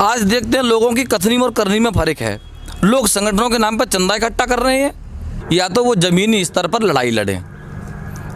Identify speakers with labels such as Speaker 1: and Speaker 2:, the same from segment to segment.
Speaker 1: आज देखते हैं लोगों की कथनी और करनी में फर्क है। लोग संगठनों के नाम पर चंदा इकट्ठा कर रहे हैं, या तो वो ज़मीनी स्तर पर लड़ाई लड़ें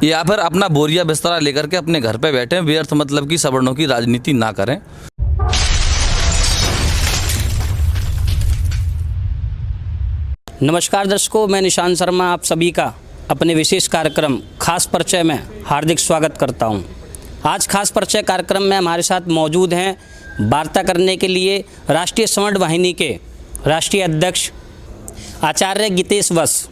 Speaker 1: या फिर अपना बोरिया बिस्तरा लेकर के अपने घर पे बैठें, व्यर्थ मतलब की सवर्णों की राजनीति ना करें।
Speaker 2: नमस्कार दर्शकों, मैं निशांत शर्मा आप सभी का अपने विशेष कार्यक्रम खास परिचय में हार्दिक स्वागत करता हूं। आज खास परिचय कार्यक्रम में हमारे साथ मौजूद हैं वार्ता करने के लिए राष्ट्रीय स्वर्ण वाहिनी के राष्ट्रीय अध्यक्ष आचार्य गीतेश वत्स।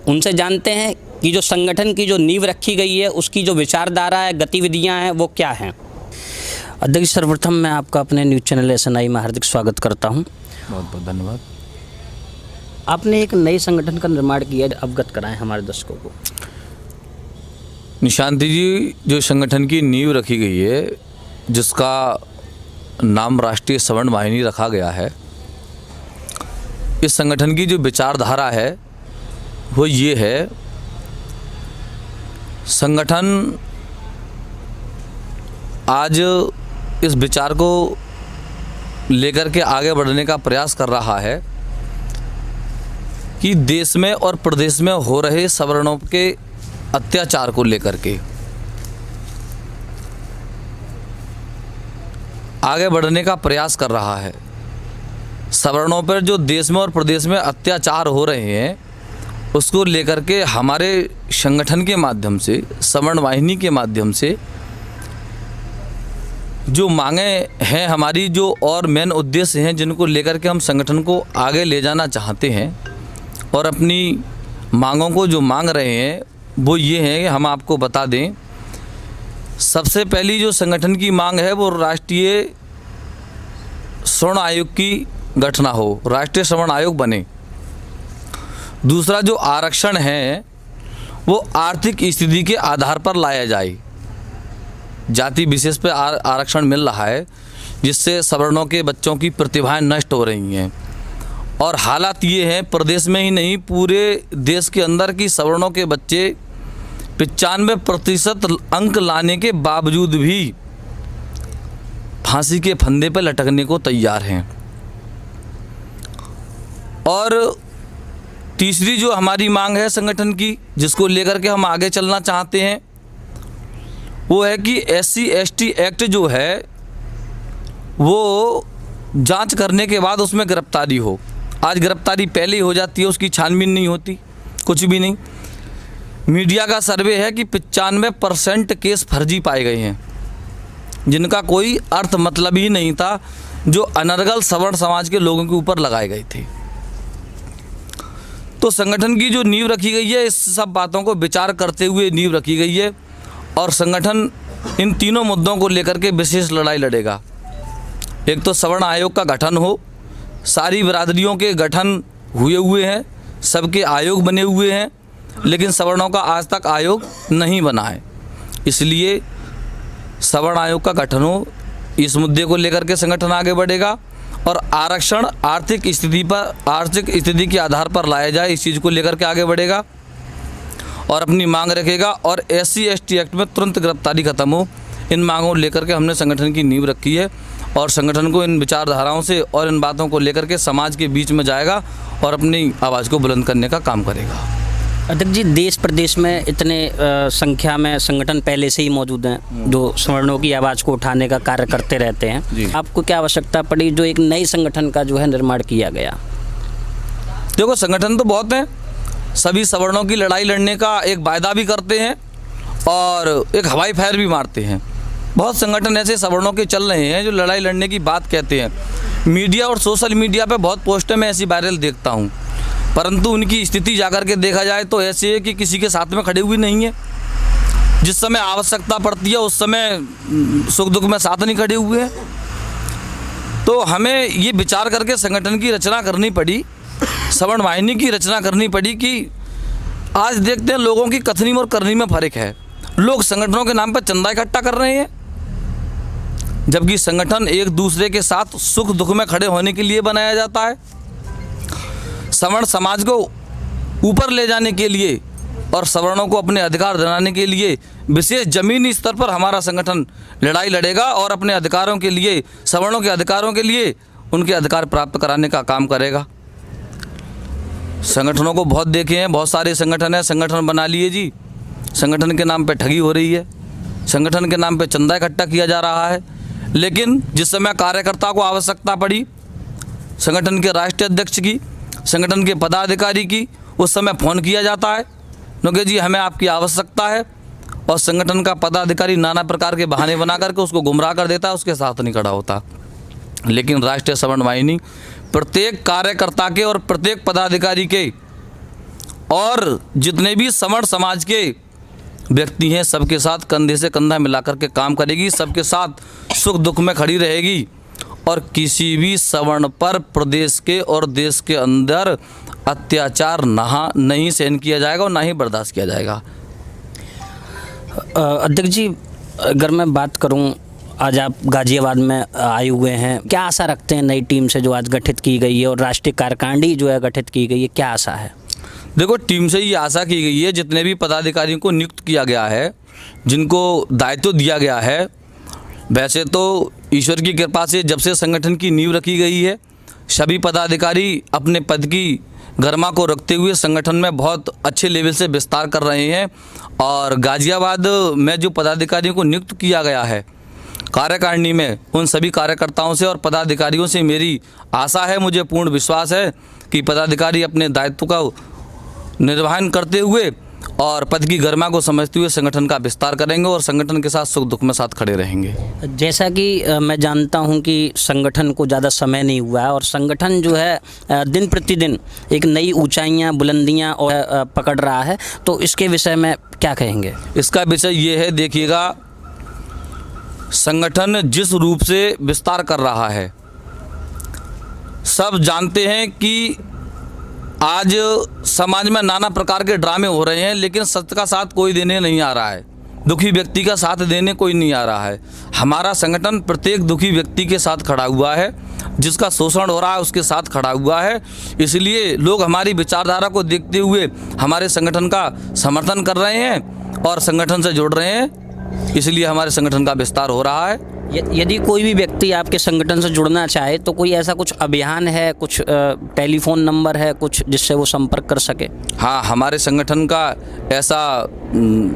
Speaker 2: उनसे जानते हैं कि जो संगठन की जो नींव रखी गई है उसकी जो विचारधारा है, गतिविधियां हैं, वो क्या हैं। अध्यक्ष, सर्वप्रथम मैं आपका अपने न्यूज़ चैनल SNI में हार्दिक स्वागत करता हूं।
Speaker 1: बहुत बहुत धन्यवाद।
Speaker 2: आपने एक नए संगठन का निर्माण किया, अवगत कराएं हमारे दर्शकों को।
Speaker 1: निशांति जी, जो संगठन की नींव रखी गई है, जिसका नाम राष्ट्रीय स्वर्ण वाहिनी रखा गया है, इस संगठन की जो विचारधारा है वो ये है, संगठन आज इस विचार को लेकर के आगे बढ़ने का प्रयास कर रहा है कि देश में और प्रदेश में हो रहे सवर्णों के अत्याचार को लेकर के आगे बढ़ने का प्रयास कर रहा है। सवर्णों पर जो देश में और प्रदेश में अत्याचार हो रहे हैं उसको लेकर के हमारे संगठन के माध्यम से, स्वर्ण वाहिनी के माध्यम से जो मांगे हैं हमारी, जो और मेन उद्देश्य हैं जिनको लेकर के हम संगठन को आगे ले जाना चाहते हैं और अपनी मांगों को जो मांग रहे हैं वो ये है कि हम आपको बता दें, सबसे पहली जो संगठन की मांग है वो राष्ट्रीय स्वर्ण आयोग की गठना हो, राष्ट्रीय स्वर्ण आयोग बने। दूसरा जो आरक्षण है वो आर्थिक स्थिति के आधार पर लाया जाए। जाति विशेष पे आरक्षण मिल रहा है जिससे सवर्णों के बच्चों की प्रतिभाएं नष्ट हो रही हैं और हालात ये हैं, प्रदेश में ही नहीं पूरे देश के अंदर की सवर्णों के बच्चे 95% अंक लाने के बावजूद भी फांसी के फंदे पर लटकने को तैयार हैं। और तीसरी जो हमारी मांग है संगठन की, जिसको लेकर के हम आगे चलना चाहते हैं, वो है कि SC/ST एक्ट जो है वो जांच करने के बाद उसमें गिरफ्तारी हो। आज गिरफ्तारी पहले ही हो जाती है, उसकी छानबीन नहीं होती, कुछ भी नहीं। मीडिया का सर्वे है कि 95% केस फर्जी पाए गए हैं जिनका कोई अर्थ मतलब ही नहीं था, जो अनर्गल सवर्ण समाज के लोगों के ऊपर लगाए गए थे। तो संगठन की जो नींव रखी गई है, इस सब बातों को विचार करते हुए नींव रखी गई है और संगठन इन तीनों मुद्दों को लेकर के विशेष लड़ाई लड़ेगा। एक तो सवर्ण आयोग का गठन हो, सारी बिरादरियों के गठन हुए हैं, सबके आयोग बने हुए हैं, लेकिन सवर्णों का आज तक आयोग नहीं बना है। इसलिए सवर्ण आयोग का गठन हो, इस मुद्दे को लेकर के संगठन आगे बढ़ेगा और आरक्षण आर्थिक स्थिति के आधार पर लाया जाए, इस चीज़ को लेकर के आगे बढ़ेगा और अपनी मांग रखेगा। और SC/ST एक्ट में तुरंत गिरफ्तारी खत्म हो, इन मांगों को लेकर के हमने संगठन की नींव रखी है और संगठन को इन विचारधाराओं से और इन बातों को लेकर के समाज के बीच में जाएगा और अपनी आवाज़ को बुलंद करने का काम करेगा।
Speaker 2: अध्यक्ष जी, देश प्रदेश में इतने संख्या में संगठन पहले से ही मौजूद हैं जो सवर्णों की आवाज़ को उठाने का कार्य करते रहते हैं। आपको क्या आवश्यकता पड़ी जो एक नई संगठन का जो है निर्माण किया गया?
Speaker 1: देखो, संगठन तो बहुत हैं, सभी सवर्णों की लड़ाई लड़ने का एक वायदा भी करते हैं और एक हवाई फायर भी मारते हैं। बहुत संगठन ऐसे सवर्णों के चल रहे हैं जो लड़ाई लड़ने की बात कहते हैं। मीडिया और सोशल मीडिया पे बहुत पोस्टें मैं ऐसी वायरल देखता हूँ, परंतु उनकी स्थिति जाकर के देखा जाए तो ऐसे है कि किसी के साथ में खड़े हुए नहीं है। जिस समय आवश्यकता पड़ती है उस समय सुख दुख में साथ नहीं खड़े हुए हैं। तो हमें ये विचार करके संगठन की रचना करनी पड़ी, स्वर्ण वाहिनी की रचना करनी पड़ी कि आज देखते हैं लोगों की कथनी और करनी में फर्क है। लोग संगठनों के नाम पर चंदा इकट्ठा कर रहे हैं, जबकि संगठन एक दूसरे के साथ सुख दुख में खड़े होने के लिए बनाया जाता है। सवर्ण समाज को ऊपर ले जाने के लिए और सवर्णों को अपने अधिकार दिलाने के लिए विशेष ज़मीनी स्तर पर हमारा संगठन लड़ाई लड़ेगा और अपने अधिकारों के लिए, सवर्णों के अधिकारों के लिए उनके अधिकार प्राप्त कराने का काम करेगा। संगठनों को बहुत देखे हैं, बहुत सारे संगठन हैं, संगठन बना लिए जी, संगठन के नाम पे ठगी हो रही है, संगठन के नाम पे चंदा इकट्ठा किया जा रहा है। लेकिन जिस समय कार्यकर्ता को आवश्यकता पड़ी, संगठन के राष्ट्रीय अध्यक्ष की, संगठन के पदाधिकारी की, उस समय फ़ोन किया जाता है क्योंकि जी हमें आपकी आवश्यकता है, और संगठन का पदाधिकारी नाना प्रकार के बहाने बना करके उसको गुमराह कर देता है, उसके साथ नहीं खड़ा होता। लेकिन राष्ट्रीय सवर्ण वाहिनी प्रत्येक कार्यकर्ता के और प्रत्येक पदाधिकारी के और जितने भी सवर्ण समाज के व्यक्ति हैं सबके साथ कंधे से कंधा मिलाकर के काम करेगी, सबके साथ सुख दुख में खड़ी रहेगी और किसी भी सवर्ण पर प्रदेश के और देश के अंदर अत्याचार नहीं सहन किया जाएगा और ना ही बर्दाश्त किया जाएगा।
Speaker 2: अध्यक्ष जी, अगर मैं बात करूं, आज आप गाजियाबाद में आए हुए हैं, क्या आशा रखते हैं नई टीम से जो आज गठित की गई है और राष्ट्रीय कार्यकारिणी जो है गठित की गई है, क्या आशा है?
Speaker 1: देखो, टीम से ये आशा की गई है, जितने भी पदाधिकारियों को नियुक्त किया गया है, जिनको दायित्व दिया गया है, वैसे तो ईश्वर की कृपा से जब से संगठन की नींव रखी गई है, सभी पदाधिकारी अपने पद की गरिमा को रखते हुए संगठन में बहुत अच्छे लेवल से विस्तार कर रहे हैं। और गाजियाबाद में जो पदाधिकारियों को नियुक्त किया गया है कार्यकारिणी में, उन सभी कार्यकर्ताओं से और पदाधिकारियों से मेरी आशा है, मुझे पूर्ण विश्वास है कि पदाधिकारी अपने दायित्व का निर्वहन करते हुए और पद की गरिमा को समझते हुए संगठन का विस्तार करेंगे और संगठन के साथ सुख दुख में साथ खड़े रहेंगे।
Speaker 2: जैसा कि मैं जानता हूं कि संगठन को ज़्यादा समय नहीं हुआ है और संगठन जो है दिन प्रतिदिन एक नई ऊंचाइयां, बुलंदियां और पकड़ रहा है, तो इसके विषय में क्या कहेंगे?
Speaker 1: इसका विषय ये है, देखिएगा, संगठन जिस रूप से विस्तार कर रहा है, सब जानते हैं कि आज समाज में नाना प्रकार के ड्रामे हो रहे हैं, लेकिन सत्य का साथ कोई देने नहीं आ रहा है, दुखी व्यक्ति का साथ देने कोई नहीं आ रहा है। हमारा संगठन प्रत्येक दुखी व्यक्ति के साथ खड़ा हुआ है, जिसका शोषण हो रहा है उसके साथ खड़ा हुआ है। इसलिए लोग हमारी विचारधारा को देखते हुए हमारे संगठन का समर्थन कर रहे हैं और संगठन से जुड़ रहे हैं, इसलिए हमारे संगठन का विस्तार हो रहा है।
Speaker 2: यदि कोई भी व्यक्ति आपके संगठन से जुड़ना चाहे तो कोई ऐसा कुछ अभियान है, कुछ टेलीफोन नंबर है कुछ जिससे वो संपर्क कर सके?
Speaker 1: हाँ, हमारे संगठन का ऐसा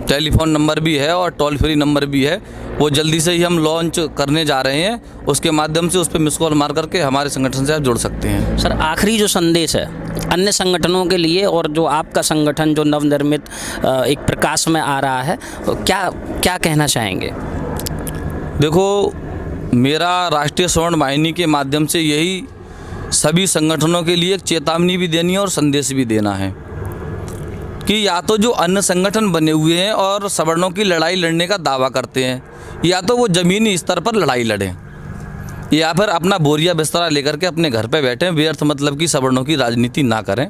Speaker 1: टेलीफोन नंबर भी है और टोल फ्री नंबर भी है, वो जल्दी से ही हम लॉन्च करने जा रहे हैं। उसके माध्यम से उस पर मिस कॉल मार करके हमारे संगठन से आप जुड़ सकते हैं।
Speaker 2: सर, आखिरी जो संदेश है अन्य संगठनों के लिए और जो आपका संगठन जो नवनिर्मित एक प्रकाश में आ रहा है, क्या कहना चाहेंगे?
Speaker 1: देखो, मेरा राष्ट्रीय सवर्ण वाहिनी के माध्यम से यही सभी संगठनों के लिए एक चेतावनी भी देनी है और संदेश भी देना है कि या तो जो अन्य संगठन बने हुए हैं और सवर्णों की लड़ाई लड़ने का दावा करते हैं, या तो वो ज़मीनी स्तर पर लड़ाई लड़ें, या फिर अपना बोरिया बिस्तरा लेकर के अपने घर पे बैठें, व्यर्थ मतलब की सवर्णों की राजनीति ना करें।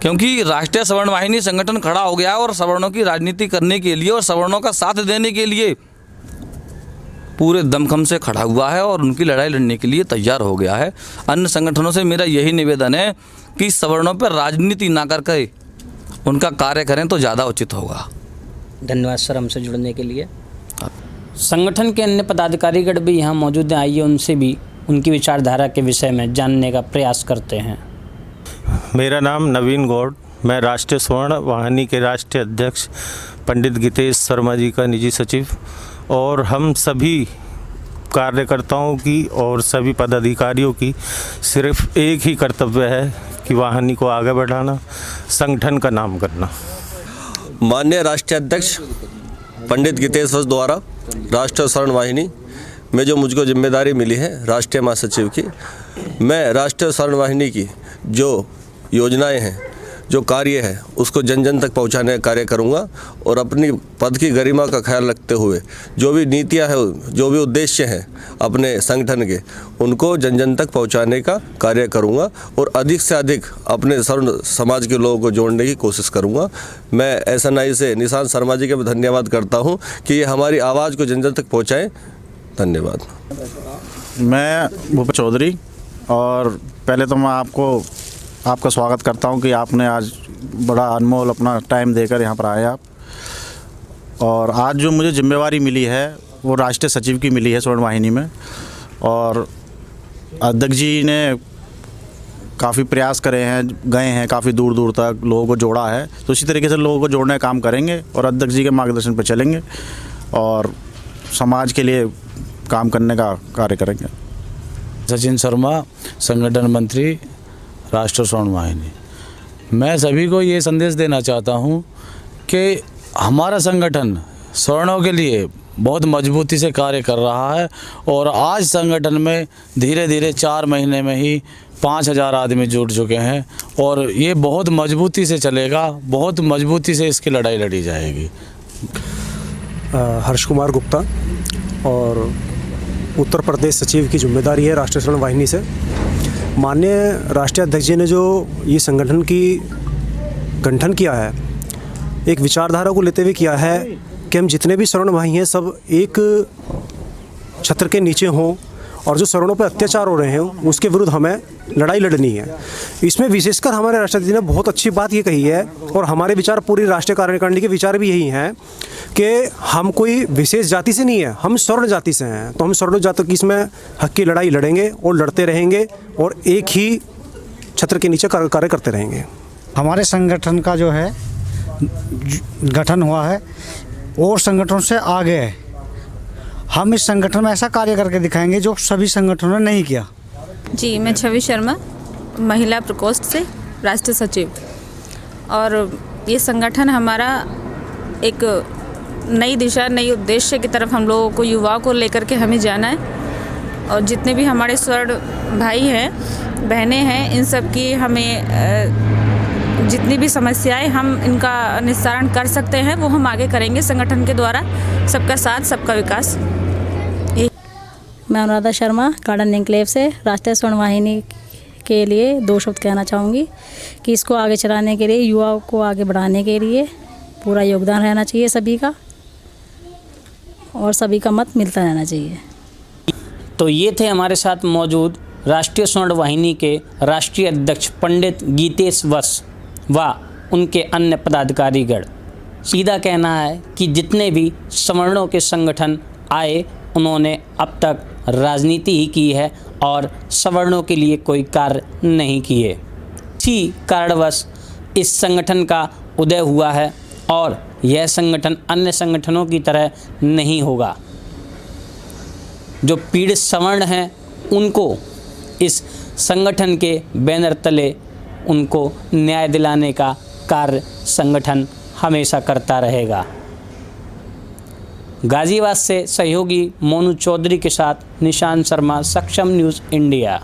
Speaker 1: क्योंकि राष्ट्रीय सवर्ण वाहिनी संगठन खड़ा हो गया और सवर्णों की राजनीति करने के लिए और सवर्णों का साथ देने के लिए पूरे दमखम से खड़ा हुआ है और उनकी लड़ाई लड़ने के लिए तैयार हो गया है। अन्य संगठनों से मेरा यही निवेदन है कि सवर्णों पर राजनीति ना करके उनका कार्य करें तो ज़्यादा उचित होगा।
Speaker 2: धन्यवाद सर, हमसे जुड़ने के लिए। संगठन के अन्य पदाधिकारीगण भी यहाँ मौजूद हैं, आइए उनसे भी उनकी विचारधारा के विषय में जानने का प्रयास करते हैं।
Speaker 3: मेरा नाम नवीन गौड़, मैं राष्ट्रीय सवर्ण वाहिनी के राष्ट्रीय अध्यक्ष पंडित गीतेश शर्मा जी का निजी सचिव, और हम सभी कार्यकर्ताओं की और सभी पदाधिकारियों की सिर्फ एक ही कर्तव्य है कि वाहिनी को आगे बढ़ाना, संगठन का नाम करना।
Speaker 4: माननीय राष्ट्रीय अध्यक्ष पंडित गीतेश वत्स द्वारा राष्ट्रीय सवर्ण वाहिनी में जो मुझको जिम्मेदारी मिली है राष्ट्रीय महासचिव की, मैं राष्ट्रीय सवर्ण वाहिनी की जो योजनाएं हैं, जो कार्य है, उसको जन जन तक पहुंचाने का कार्य करूंगा और अपनी पद की गरिमा का ख्याल रखते हुए जो भी नीतियां हैं, जो भी उद्देश्य हैं अपने संगठन के, उनको जन जन तक पहुंचाने का कार्य करूंगा और अधिक से अधिक अपने सवर्ण समाज के लोगों को जोड़ने की कोशिश करूंगा। मैं SNI से निशांत शर्मा जी का धन्यवाद करता हूँ कि ये हमारी आवाज़ को जन जन तक पहुँचाएँ। धन्यवाद।
Speaker 5: मैं भूपेश चौधरी, और पहले तो मैं आपका स्वागत करता हूं कि आपने आज बड़ा अनमोल अपना टाइम देकर यहाँ पर आए आप। और आज जो मुझे जिम्मेवारी मिली है वो राष्ट्रीय सचिव की मिली है स्वर्ण वाहिनी में, और अध्यक्ष जी ने काफ़ी प्रयास करे हैं, गए हैं काफ़ी दूर दूर तक, लोगों को जोड़ा है। तो इसी तरीके से लोगों को जोड़ने का काम करेंगे और अध्यक्ष जी के मार्गदर्शन पर चलेंगे और समाज के लिए काम करने का कार्य करेंगे।
Speaker 6: सचिन शर्मा, संगठन मंत्री, राष्ट्रीय स्वर्ण वाहिनी। मैं सभी को ये संदेश देना चाहता हूँ कि हमारा संगठन स्वर्णों के लिए बहुत मजबूती से कार्य कर रहा है और आज संगठन में धीरे धीरे 4 महीने में ही 5000 आदमी जुड़ चुके हैं और ये बहुत मजबूती से चलेगा, बहुत मजबूती से इसकी लड़ाई लड़ी जाएगी।
Speaker 7: हर्ष कुमार गुप्ता और उत्तर प्रदेश सचिव की जिम्मेदारी है राष्ट्रीय स्वर्ण वाहिनी से। माननीय राष्ट्रीय अध्यक्ष जी ने जो ये संगठन की गठन किया है, एक विचारधारा को लेते हुए किया है कि हम जितने भी स्वर्ण भाई हैं सब एक छत्र के नीचे हों और जो स्वर्णों पर अत्याचार हो रहे हैं उसके विरुद्ध हमें लड़ाई लड़नी है। इसमें विशेषकर हमारे राष्ट्रपति जी ने बहुत अच्छी बात ये कही है और हमारे विचार पूरी राष्ट्रीय कार्यकारिणी के विचार भी यही हैं कि हम कोई विशेष जाति से नहीं है, हम स्वर्ण जाति से हैं। तो हम स्वर्ण जाति की इसमें हक की लड़ाई लड़ेंगे और लड़ते रहेंगे और एक ही छत्र के नीचे कार्य करते रहेंगे।
Speaker 8: हमारे संगठन का जो है गठन हुआ है और संगठनों से आगे है। हम इस संगठन में ऐसा कार्य करके दिखाएंगे जो सभी संगठनों ने नहीं किया।
Speaker 9: जी, मैं छवि शर्मा, महिला प्रकोष्ठ से राष्ट्रीय सचिव। और ये संगठन हमारा एक नई दिशा, नई उद्देश्य की तरफ हम लोगों को, युवाओं को लेकर के हमें जाना है। और जितने भी हमारे स्वर्ण भाई हैं, बहनें हैं, इन सब की हमें जितनी भी समस्याएं हम इनका निस्तारण कर सकते हैं वो हम आगे करेंगे संगठन के द्वारा। सबका साथ, सबका विकास।
Speaker 10: मैं अनुराधा शर्मा, गार्डन एन्क्लेव से राष्ट्रीय स्वर्ण वाहिनी के लिए 2 शब्द कहना चाहूँगी कि इसको आगे चलाने के लिए, युवाओं को आगे बढ़ाने के लिए पूरा योगदान रहना चाहिए सभी का और सभी का मत मिलता रहना चाहिए।
Speaker 2: तो ये थे हमारे साथ मौजूद राष्ट्रीय स्वर्ण वाहिनी के राष्ट्रीय अध्यक्ष पंडित गीतेश वत्स व उनके अन्य पदाधिकारीगण। सीधा कहना है कि जितने भी सवर्णों के संगठन आए उन्होंने अब तक राजनीति ही की है और सवर्णों के लिए कोई कार्य नहीं किए। इसी कारणवश इस संगठन का उदय हुआ है और यह संगठन अन्य संगठनों की तरह नहीं होगा। जो पीड़ित सवर्ण हैं उनको इस संगठन के बैनर तले उनको न्याय दिलाने का कार्य संगठन हमेशा करता रहेगा। गाज़ियाबाद से सहयोगी मोनू चौधरी के साथ निशान शर्मा, सक्षम न्यूज़ इंडिया।